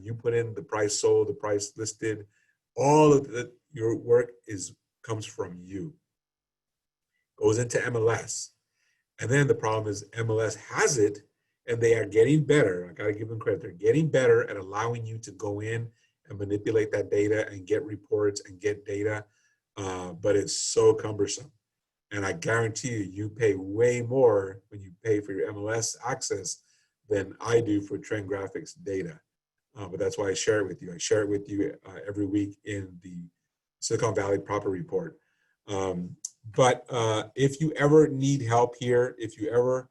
you put in the price sold, the price listed. All of your work comes from you. Goes into MLS. And then the problem is MLS has it, and they are getting better. I got to give them credit. They're getting better at allowing you to go in and manipulate that data and get reports and get data. But it's so cumbersome. And I guarantee you, you pay way more when you pay for your MLS access than I do for Trend Graphics data. But that's why I share it with you. I share it with you every week in the Silicon Valley Proper Report. But if you ever need help here, if you ever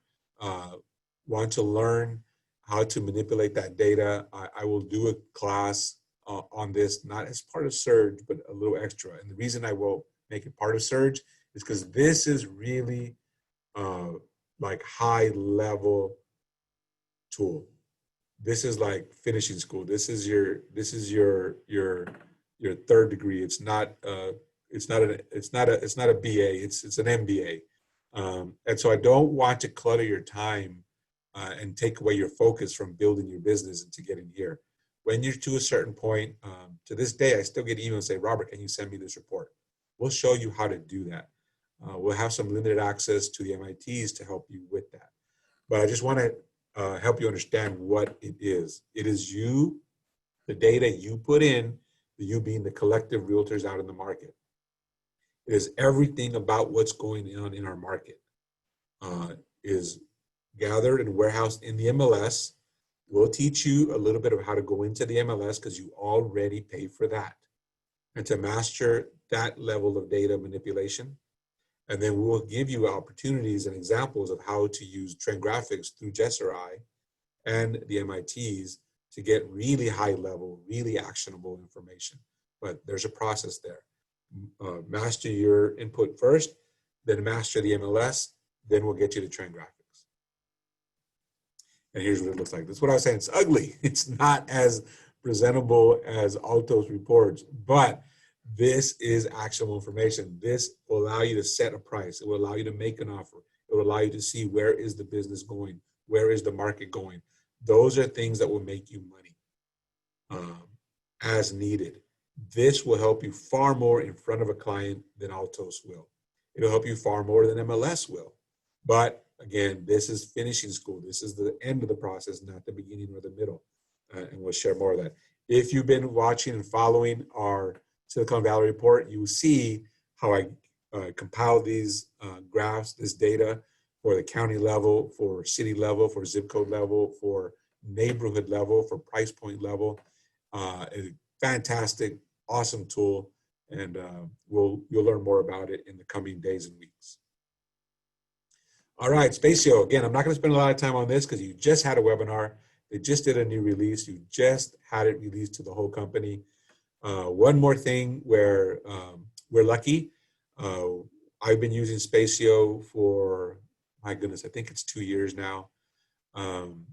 want to learn how to manipulate that data, I will do a class on this, not as part of Surge, but a little extra. And the reason I will make it part of Surge is because this is really like high level tool. This is like finishing school. This is your third degree. It's not a BA. It's an MBA. And so I don't want to clutter your time and take away your focus from building your business and to getting here. When you're to a certain point, to this day, I still get emails and say, Robert, can you send me this report? We'll show you how to do that. We'll have some limited access to the MITs to help you with that. But I just want to help you understand what it is. It is you, the data you put in, you being the collective realtors out in the market. It is everything about what's going on in our market is gathered and warehoused in the MLS. We'll teach you a little bit of how to go into the MLS because you already pay for that and to master that level of data manipulation. And then we'll give you opportunities and examples of how to use Trend Graphics through Jesserai and the MITs to get really high level, really actionable information. But there's a process there. Master your input first, then master the MLS, then we'll get you to Trend Graphics. And here's what it looks like. That's what I was saying. It's ugly. It's not as presentable as Altos reports, but this is actionable information. This will allow you to set a price. It will allow you to make an offer. It will allow you to see where is the business going? Where is the market going? Those are things that will make you money as needed. This will help you far more in front of a client than Altos will. It'll help you far more than MLS will. But again, this is finishing school. This is the end of the process, not the beginning or the middle. And we'll share more of that. If you've been watching and following our Silicon Valley report, you will see how I compile these graphs, this data for the county level, for city level, for zip code level, for neighborhood level, for price point level. A fantastic, awesome tool, and you'll learn more about it in the coming days and weeks. All right, Spacio. Again, I'm not going to spend a lot of time on this because you just had a webinar. They just did a new release. You just had it released to the whole company. One more thing where we're lucky. I've been using Spacio for, my goodness, I think it's 2 years now. When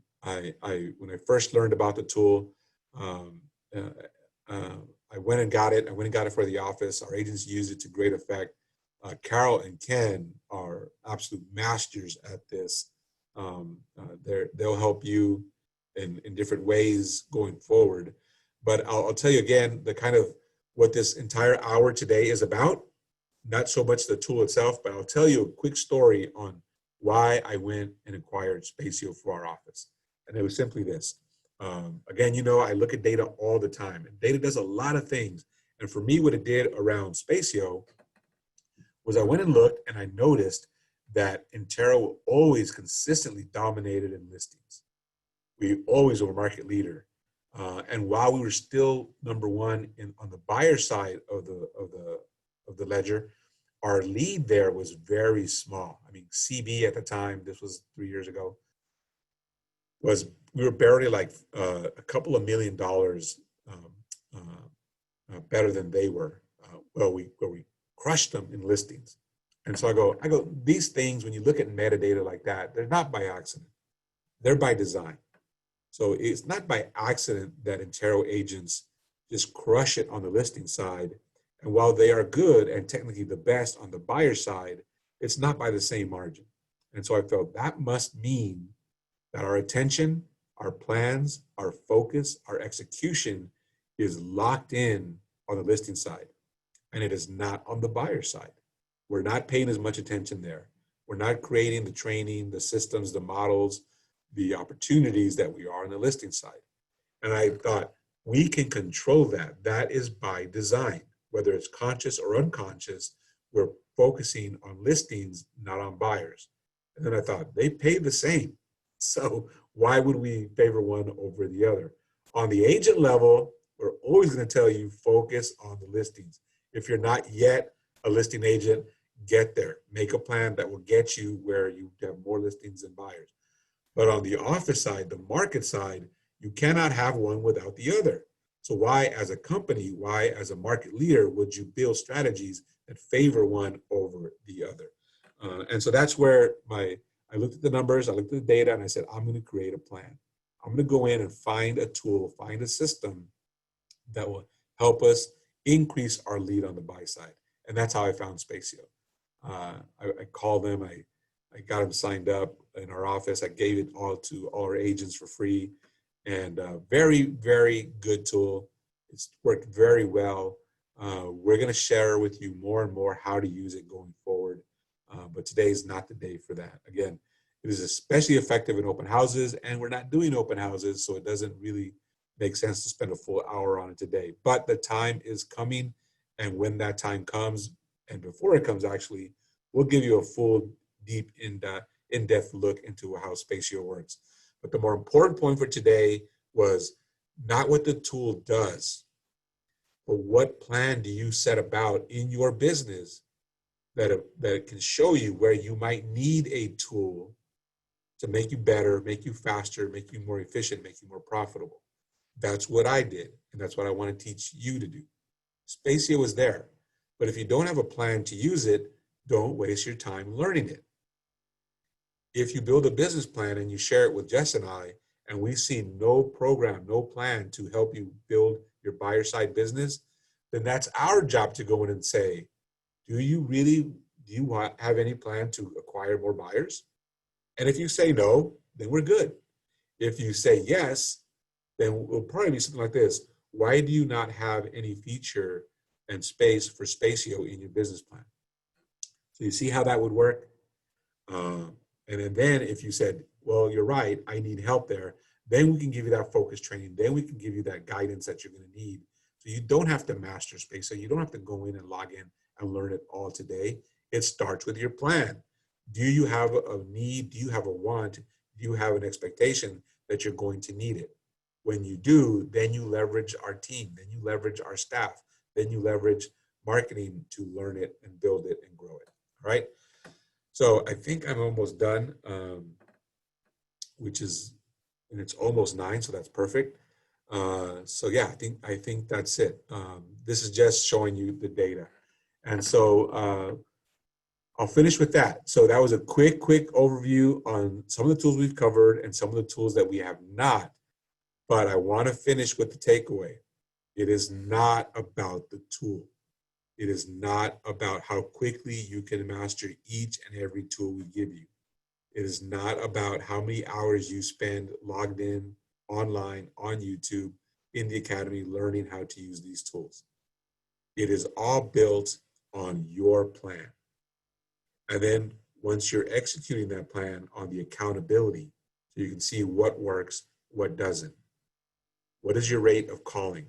I first learned about the tool, I went and got it. I went and got it for the office. Our agents use it to great effect. Carol and Ken are absolute masters at this. They'll help you in different ways going forward. But I'll tell you again, the kind of what this entire hour today is about, not so much the tool itself, but I'll tell you a quick story on why I went and acquired Spacio for our office. And it was simply this. Again, you know, I look at data all the time, and data does a lot of things. And for me, what it did around Spacio was I went and looked and I noticed that Intero always consistently dominated in listings. We always were a market leader. And while we were still number one on the buyer side of the ledger, our lead there was very small. I mean, CB at the time, this was 3 years ago, we were barely like a couple of $1 million better than they were. Where we crushed them in listings. And so I go, these things, when you look at metadata like that, they're not by accident. They're by design. So it's not by accident that Intero agents just crush it on the listing side. And while they are good and technically the best on the buyer side, it's not by the same margin. And so I felt that must mean that our attention, our plans, our focus, our execution is locked in on the listing side. And it is not on the buyer side. We're not paying as much attention there. We're not creating the training, the systems, the models, the opportunities that we are on the listing side. And I thought, we can control that. That is by design, whether it's conscious or unconscious. We're focusing on listings, not on buyers. And then I thought, they pay the same. So why would we favor one over the other? On the agent level, we're always going to tell you focus on the listings. If you're not yet a listing agent, get there. Make a plan that will get you where you have more listings than buyers. But on the office side, the market side, you cannot have one without the other. So why, as a company, why, as a market leader, would you build strategies that favor one over the other? And so that's where I looked at the numbers, I looked at the data, and I said, I'm going to create a plan. I'm going to go in and find a tool, find a system that will help us increase our lead on the buy side. And that's how I found Spacio. I called them, I got them signed up in our office. I gave it all to all our agents for free, and very, very good tool. It's worked very well. We're going to share with you more and more how to use it going forward. But today is not the day for that. Again, it is especially effective in open houses, and we're not doing open houses, so it doesn't really make sense to spend a full hour on it today. But the time is coming, and when that time comes, and before it comes actually, we'll give you a full, deep, in-depth look into how Spacio works. But the more important point for today was not what the tool does, but what plan do you set about in your business that it can show you where you might need a tool to make you better, make you faster, make you more efficient, make you more profitable. That's what I did, and that's what I want to teach you to do. Spacio is there, but if you don't have a plan to use it, don't waste your time learning it. If you build a business plan and you share it with Jess and I, and we see no program, no plan to help you build your buyer side business, then that's our job to go in and say, do you have any plan to acquire more buyers? And if you say no, then we're good. If you say yes, then we'll probably be something like this. Why do you not have any feature and space for Spacio in your business plan? So you see how that would work? And then if you said, well, you're right, I need help there, then we can give you that focus training. Then we can give you that guidance that you're going to need. So you don't have to master Spacio. You don't have to go in and log in and learn it all today. It starts with your plan. Do you have a need? Do you have a want? Do you have an expectation that you're going to need it? When you do, then you leverage our team, then you leverage our staff, then you leverage marketing to learn it and build it and grow it. All right. So I think I'm almost done, and it's almost 9, so that's perfect. So yeah, I think that's it. This is just showing you the data. And so I'll finish with that. So that was a quick overview on some of the tools we've covered and some of the tools that we have not. But I want to finish with the takeaway. It is not about the tool. It is not about how quickly you can master each and every tool we give you. It is not about how many hours you spend logged in, online, on YouTube, in the academy, learning how to use these tools. It is all built on your plan. And then once you're executing that plan, on the accountability, so you can see what works, what doesn't. What is your rate of calling?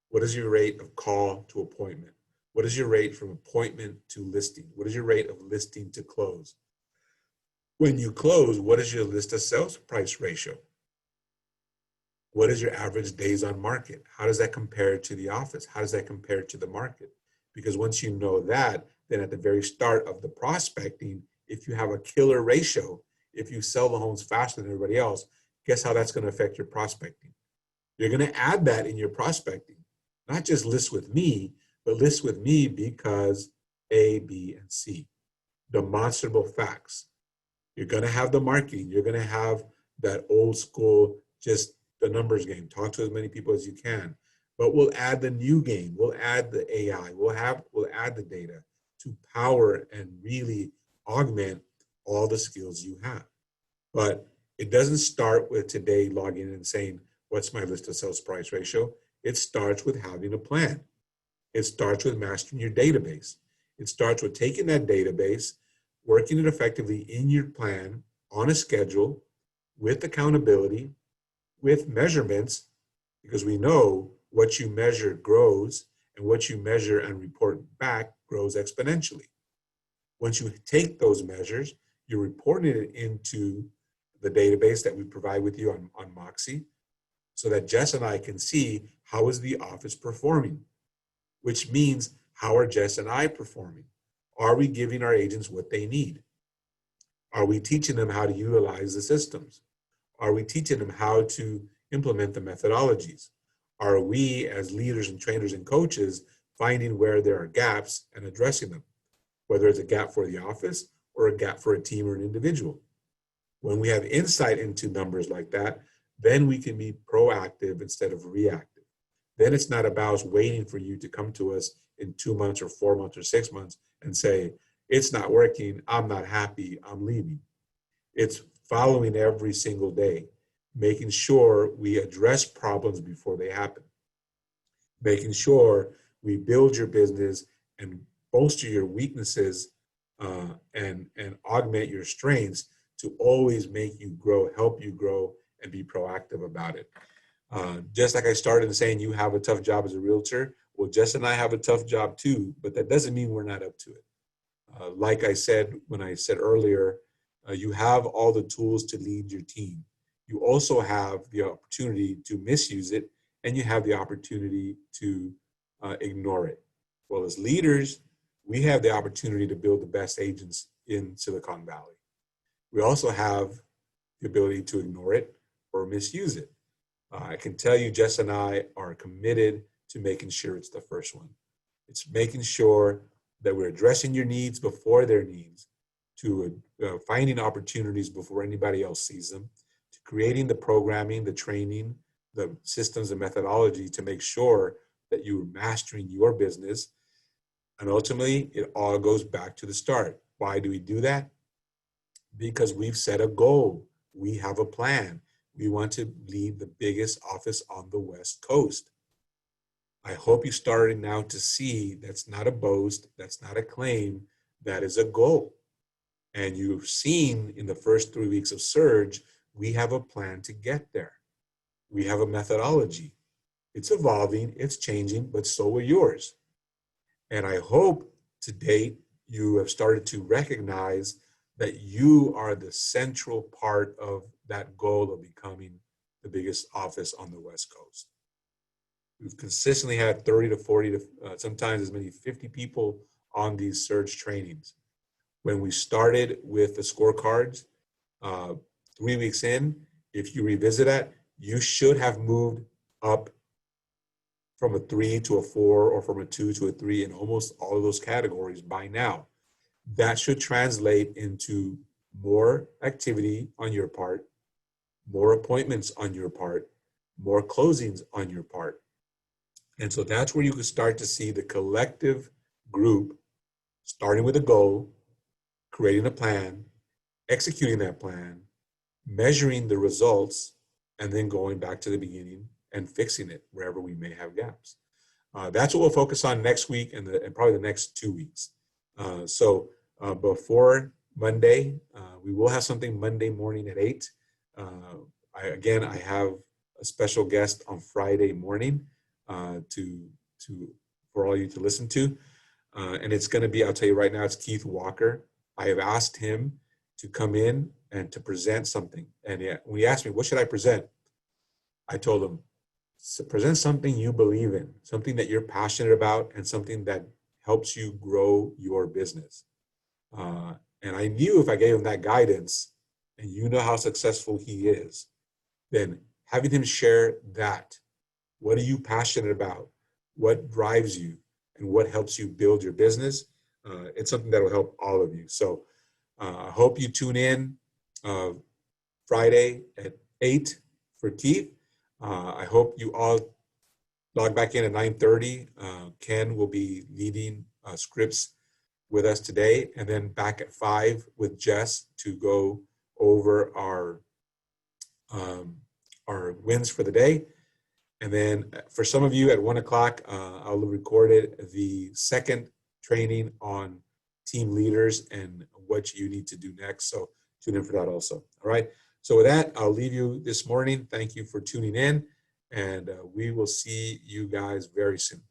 What is your rate of call to appointment? What is your rate from appointment to listing? What is your rate of listing to close? When you close, what is your list to sales price ratio? What is your average days on market? How does that compare to the office? How does that compare to the market? Because once you know that, then at the very start of the prospecting, if you have a killer ratio, if you sell the homes faster than everybody else, guess how that's going to affect your prospecting? You're going to add that in your prospecting, not just list with me, but list with me because A, B, and C. Demonstrable facts. You're going to have the marketing. You're going to have that old school, just the numbers game. Talk to as many people as you can. But we'll add the new game. We'll add the AI. We'll add the data to power and really augment all the skills you have. But it doesn't start with today logging in and saying, what's my list to sales price ratio? It starts with having a plan. It starts with mastering your database. It starts with taking that database, working it effectively in your plan, on a schedule, with accountability, with measurements, because we know what you measure grows, and what you measure and report back grows exponentially. Once you take those measures, you're reporting it into the database that we provide with you on Moxie, so that Jess and I can see how is the office performing, which means how are Jess and I performing? Are we giving our agents what they need? Are we teaching them how to utilize the systems? Are we teaching them how to implement the methodologies? Are we, as leaders and trainers and coaches, finding where there are gaps and addressing them, whether it's a gap for the office or a gap for a team or an individual? When we have insight into numbers like that, then we can be proactive instead of reactive. Then it's not about us waiting for you to come to us in 2 months or 4 months or 6 months and say, it's not working, I'm not happy, I'm leaving. It's following every single day, making sure we address problems before they happen, making sure we build your business and bolster your weaknesses, and augment your strengths to always make you grow, help you grow, and be proactive about it. Just like I started in saying you have a tough job as a realtor, well, Jess and I have a tough job too, but that doesn't mean we're not up to it. Like I said, when I said earlier, you have all the tools to lead your team. You also have the opportunity to misuse it, and you have the opportunity to ignore it. Well, as leaders, we have the opportunity to build the best agents in Silicon Valley. We also have the ability to ignore it or misuse it. I can tell you, Jess and I are committed to making sure it's the first one. It's making sure that we're addressing your needs before their needs, to finding opportunities before anybody else sees them, to creating the programming, the training, the systems and methodology to make sure that you're mastering your business. And ultimately, it all goes back to the start. Why do we do that? Because we've set a goal. We have a plan. We want to lead the biggest office on the West Coast. I hope you're starting now to see that's not a boast, that's not a claim, that is a goal. And you've seen in the first 3 weeks of Surge, we have a plan to get there. We have a methodology. It's evolving, it's changing, but so are yours. And I hope to date you have started to recognize that you are the central part of that goal of becoming the biggest office on the West Coast. We've consistently had 30 to 40 to sometimes as many 50 people on these Surge trainings. When we started with the scorecards, 3 weeks in, if you revisit that, you should have moved up from a 3 to a 4 or from a 2 to a 3 in almost all of those categories by now. That should translate into more activity on your part, more appointments on your part, more closings on your part. And so that's where you can start to see the collective group starting with a goal, creating a plan, executing that plan, measuring the results, and then going back to the beginning and fixing it wherever we may have gaps. That's what we'll focus on next week and probably the next 2 weeks. So before Monday, we will have something Monday morning at 8. I have a special guest on Friday morning for all you to listen to. And it's going to be, I'll tell you right now, it's Keith Walker. I have asked him to come in and to present something. And when he asked me, what should I present? I told him, present something you believe in, something that you're passionate about, and something that helps you grow your business. And I knew if I gave him that guidance, and you know how successful he is, then having him share that, what are you passionate about? What drives you? And what helps you build your business? It's something that will help all of you. So I hope you tune in Friday at 8 for Keith. I hope you all log back in at 9:30. Ken will be leading scripts with us today, and then back at 5 with Jess to go over our wins for the day. And then for some of you at 1 o'clock, I'll record the second training on team leaders and what you need to do next. So tune in for that also. All right. So with that, I'll leave you this morning. Thank you for tuning in, and we will see you guys very soon.